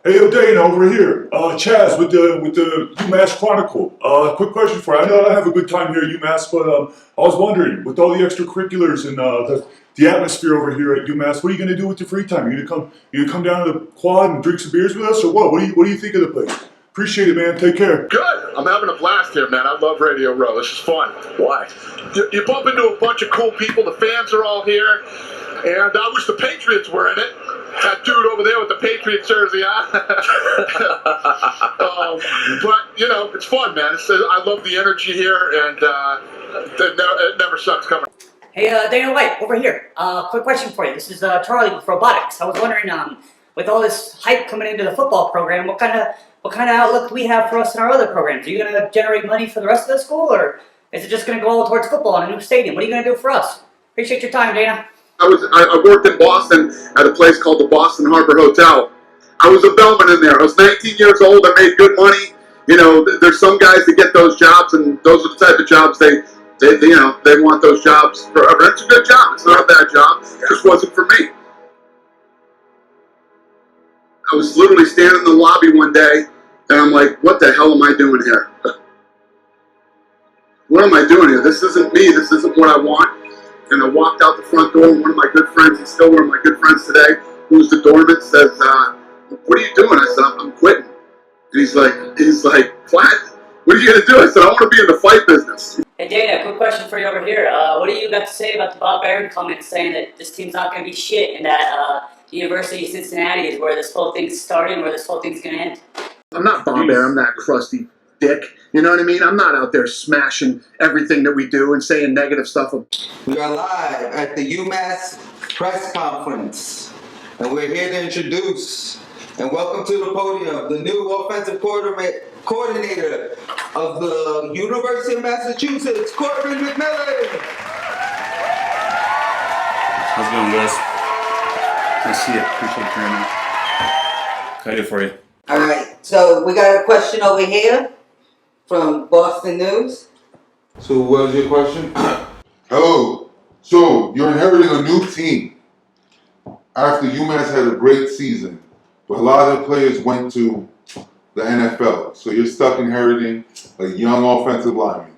Hey, Dana over here. Chaz with the UMass Chronicle. Quick question for you. I know I have a good time here at UMass, but I was wondering, with all the extracurriculars and the atmosphere over here at UMass, what are you going to do with your free time? You gonna come down to the quad and drink some beers with us, or what? What do you think of the place? Appreciate it, man. Take care. Good. I'm having a blast here, man. I love Radio Row. This is fun. Why? You bump into a bunch of cool people. The fans are all here. And I wish the Patriots were in it. That dude over there with the Patriots jersey on. But, you know, it's fun, man. I love the energy here, and it never sucks coming. Hey, Dana White, over here. Quick question for you. This is Charlie with Robotics. I was wondering, with all this hype coming into the football program, what kind of outlook do we have for us in our other programs? Are you going to generate money for the rest of the school, or is it just going to go all towards football and a new stadium? What are you going to do for us? Appreciate your time, Dana. I worked in Boston at a place called the Boston Harbor Hotel. I was a bellman in there. I was 19 years old. I made good money. You know, there's some guys that get those jobs, and those are the type of jobs they want those jobs forever. It's a good job. It's not a bad job. It just wasn't for me. I was literally standing in the lobby one day, and I'm like, what the hell am I doing here? What am I doing here? This isn't me. This isn't what I want. And I walked out the front door, and one of my good friends, he's still one of my good friends today, who's the doorman, says, what are you doing? I said, I'm quitting. And he's like, what? What are you going to do? I said, I want to be in the fight business. Hey, Dana, quick question for you over here. What do you got to say about the Bob Barron comment saying that this team's not going to be shit and that the University of Cincinnati is where this whole thing's starting, where this whole thing's going to end? I'm not Bob Barron. I'm that crusty dick. You know what I mean? I'm not out there smashing everything that we do and saying negative stuff. We are live at the UMASS press conference, and we're here to introduce and welcome to the podium the new offensive coordinator of the University of Massachusetts, Corbin McMillan. How's it going, guys? Nice to see you. Appreciate you hearing me. Excited for you. All right, so we got a question over here from Boston News. So what was your question? Hello. So you're inheriting a new team after UMass had a great season, but a lot of the players went to the NFL. So you're stuck inheriting a young offensive lineman.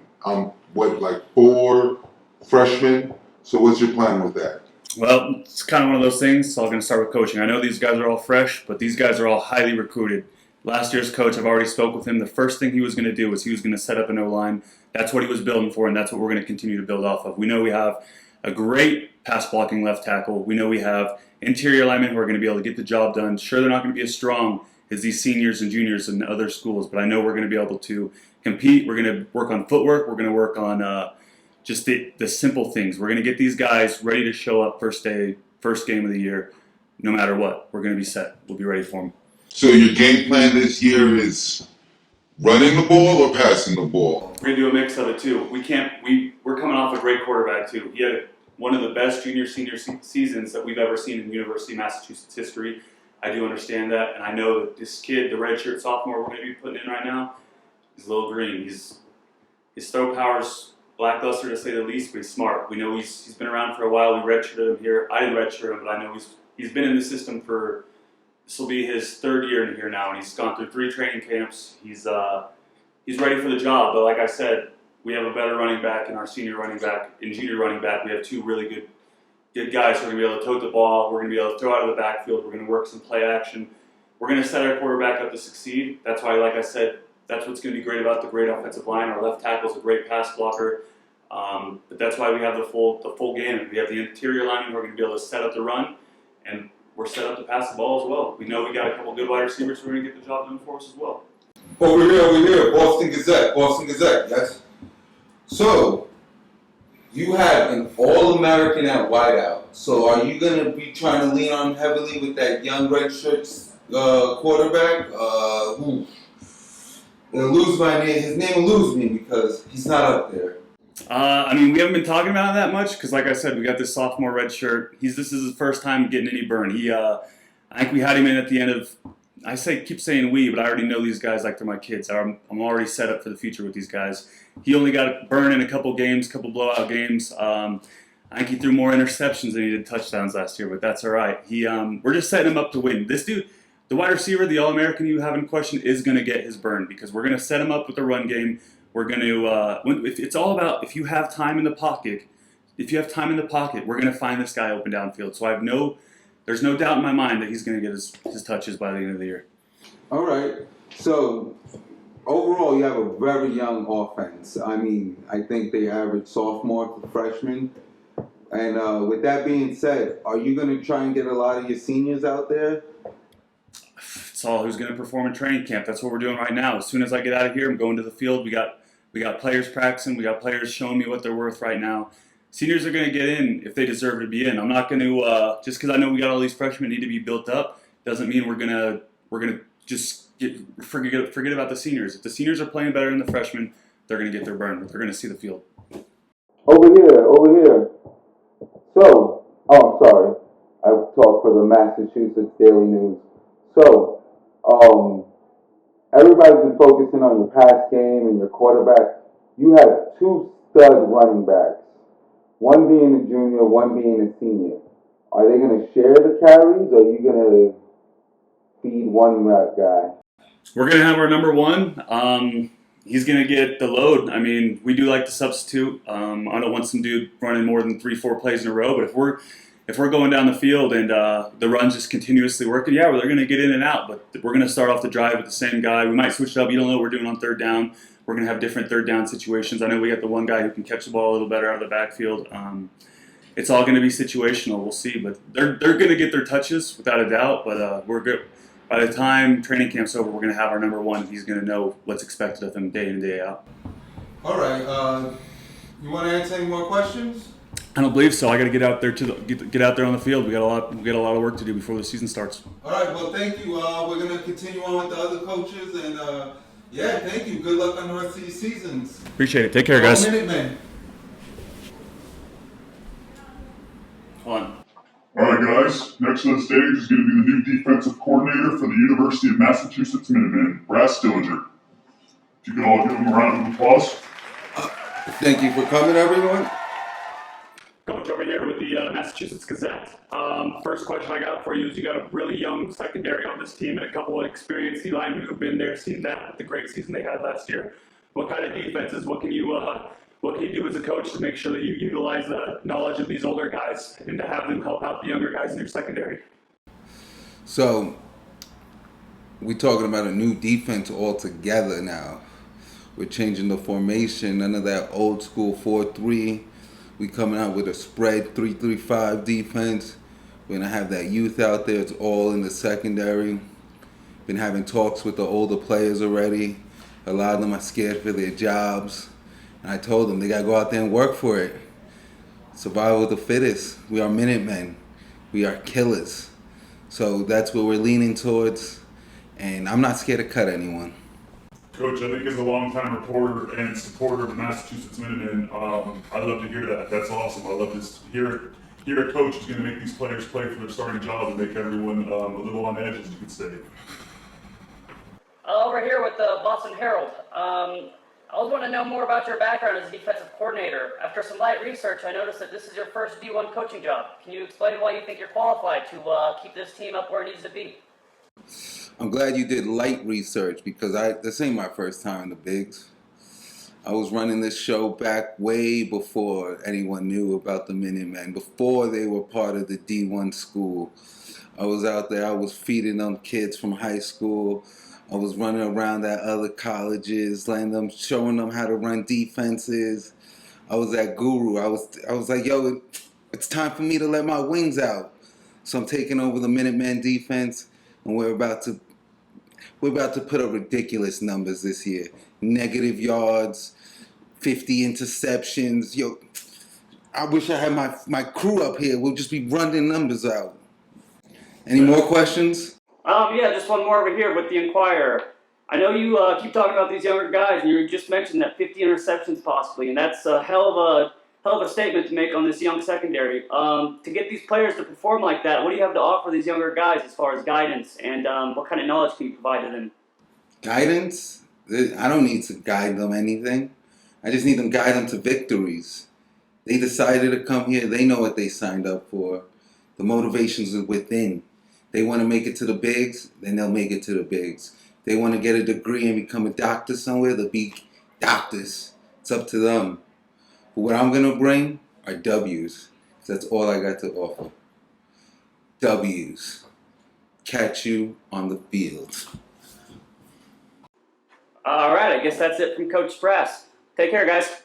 Like 4 freshmen. So what's your plan with that? Well, it's kind of one of those things. So I'm going to start with coaching. I know these guys are all fresh, but these guys are all highly recruited. Last year's coach, I've already spoke with him. The first thing he was going to do was he was going to set up an O-line. That's what he was building for, and that's what we're going to continue to build off of. We know we have a great pass-blocking left tackle. We know we have interior linemen who are going to be able to get the job done. Sure, they're not going to be as strong as these seniors and juniors in other schools, but I know we're going to be able to compete. We're going to work on footwork. We're going to work on just the simple things. We're going to get these guys ready to show up first game of the year, no matter what. We're going to be set. We'll be ready for them. So your game plan this year is running the ball or passing the ball? We're going to do a mix of it, too. We're coming off a great quarterback, too. He had one of the best junior-senior seasons that we've ever seen in University of Massachusetts history. I do understand that, and I know that this kid, the redshirt sophomore we're going to be putting in right now, he's a little green. His throw power's lackluster, to say the least, but he's smart. We know he's been around for a while. We redshirted him here. I didn't redshirt him, but I know he's been in the system for, this will be his 3rd year in here now, and he's gone through 3 training camps. He's ready for the job, but like I said, we have a better running back in our senior running back and junior running back. We have 2 really good guys who are going to be able to tote the ball. We're going to be able to throw out of the backfield. We're going to work some play action. We're going to set our quarterback up to succeed. That's why, like I said, that's what's going to be great about the great offensive line. Our left tackle is a great pass blocker, but that's why we have the full game. We have the interior lineman who are going to be able to set up the run, and we're set up to pass the ball as well. We know we got a couple good wide receivers who are going to get the job done for us as well. Over here, Boston Gazette, yes? So, you have an All-American at wideout. So are you going to be trying to lean on heavily with that young redshirt quarterback? His name will lose me because he's not up there. We haven't been talking about it that much because, like I said, we got this sophomore red shirt. This is his first time getting any burn. I think we had him in at the end of. Keep saying we, but I already know these guys like they're my kids. I'm already set up for the future with these guys. He only got a burn in a couple blowout games. I think he threw more interceptions than he did touchdowns last year, but that's all right. We're just setting him up to win. This dude, the wide receiver, the All-American you have in question, is going to get his burn because we're going to set him up with the run game. We're going to, it's all about if you have time in the pocket, we're going to find this guy open downfield. So there's no doubt in my mind that he's going to get his touches by the end of the year. All right. So overall, you have a very young offense. I mean, I think they average sophomore to freshman. And with that being said, are you going to try and get a lot of your seniors out there? It's all who's going to perform in training camp. That's what we're doing right now. As soon as I get out of here, I'm going to the field. We got players practicing. We got players showing me what they're worth right now. Seniors are going to get in if they deserve to be in. I'm not going to just because I know we got all these freshmen need to be built up doesn't mean we're gonna just forget about the seniors. If the seniors are playing better than the freshmen, they're going to get their burn. They're going to see the field. Over here. So, oh, sorry. I talk for the Massachusetts Daily News. So, everybody's been focusing on your pass game and your quarterback. You have two stud running backs. One being a junior, one being a senior. Are they going to share the carries, or are you going to feed one guy? We're going to have our number one. He's going to get the load. I mean, we do like to substitute. I don't want some dude running more than 3-4 plays in a row. But if we're going down the field and the run's just continuously working, yeah, they're going to get in and out. But we're going to start off the drive with the same guy. We might switch it up. You don't know what we're doing on third down. We're going to have different third down situations. I know we got the one guy who can catch the ball a little better out of the backfield. It's all going to be situational. We'll see. But they're going to get their touches without a doubt. But we're good. By the time training camp's over, we're going to have our number one. He's going to know what's expected of him day in and day out. All right. You want to answer any more questions? I don't believe so. I got to get out there get out there on the field. We got a lot of work to do before the season starts. All right. Well, thank you. We're going to continue on with the other coaches, and yeah, thank you. Good luck on the rest of your seasons. Appreciate it. Take care, guys. Minutemen. Hold on. All right, guys. Next on the stage is going to be the new defensive coordinator for the University of Massachusetts Minutemen, Brad Stillinger. If you can all give him a round of applause. Thank you for coming, everyone. Coach over here with the Massachusetts Gazette. First question I got for you is you got a really young secondary on this team and a couple of experienced linemen who've been there, seen that with the great season they had last year. What kind of defenses? What can you do as a coach to make sure that you utilize the knowledge of these older guys and to have them help out the younger guys in your secondary? So, we're talking about a new defense altogether now. We're changing the formation. None of that old school 4-3. We coming out with a spread 3-3-5 defense. We're gonna have that youth out there. It's all in the secondary. Been having talks with the older players already. A lot of them are scared for their jobs. And I told them they gotta go out there and work for it. Survival of the fittest. We are Minutemen. We are killers. So that's what we're leaning towards. And I'm not scared to cut anyone. Coach, I think as a longtime reporter and supporter of the Massachusetts Minutemen, I love to hear that. That's awesome. I love to hear a coach who's going to make these players play for their starting job and make everyone a little on edge, as you could say. Over here with the Boston Herald. I was wanting to know more about your background as a defensive coordinator. After some light research, I noticed that this is your first D1 coaching job. Can you explain why you think you're qualified to keep this team up where it needs to be? I'm glad you did light research because this ain't my first time in the bigs. I was running this show back way before anyone knew about the Minutemen, before they were part of the D1 school. I was out there, I was feeding them kids from high school. I was running around at other colleges, showing them how to run defenses. I was that guru. I was like, yo, it's time for me to let my wings out. So I'm taking over the Minutemen defense, and we're about to put up ridiculous numbers this year. Negative yards, 50 interceptions. Yo, I wish I had my crew up here. We'll just be running numbers out. Any more questions? Yeah, just one more over here with the Inquirer. I know you keep talking about these younger guys, and you just mentioned that 50 interceptions possibly, and that's a hell of a statement to make on this young secondary. To get these players to perform like that, what do you have to offer these younger guys as far as guidance, and what kind of knowledge can you provide to them? Guidance? I don't need to guide them anything. I just need them to guide them to victories. They decided to come here. They know what they signed up for. The motivations are within. They want to make it to the bigs, then they'll make it to the bigs. They want to get a degree and become a doctor somewhere, they'll be doctors. It's up to them. But what I'm going to bring are W's. That's all I got to offer. W's. Catch you on the field. All right, I guess that's it from Coach Brass. Take care, guys.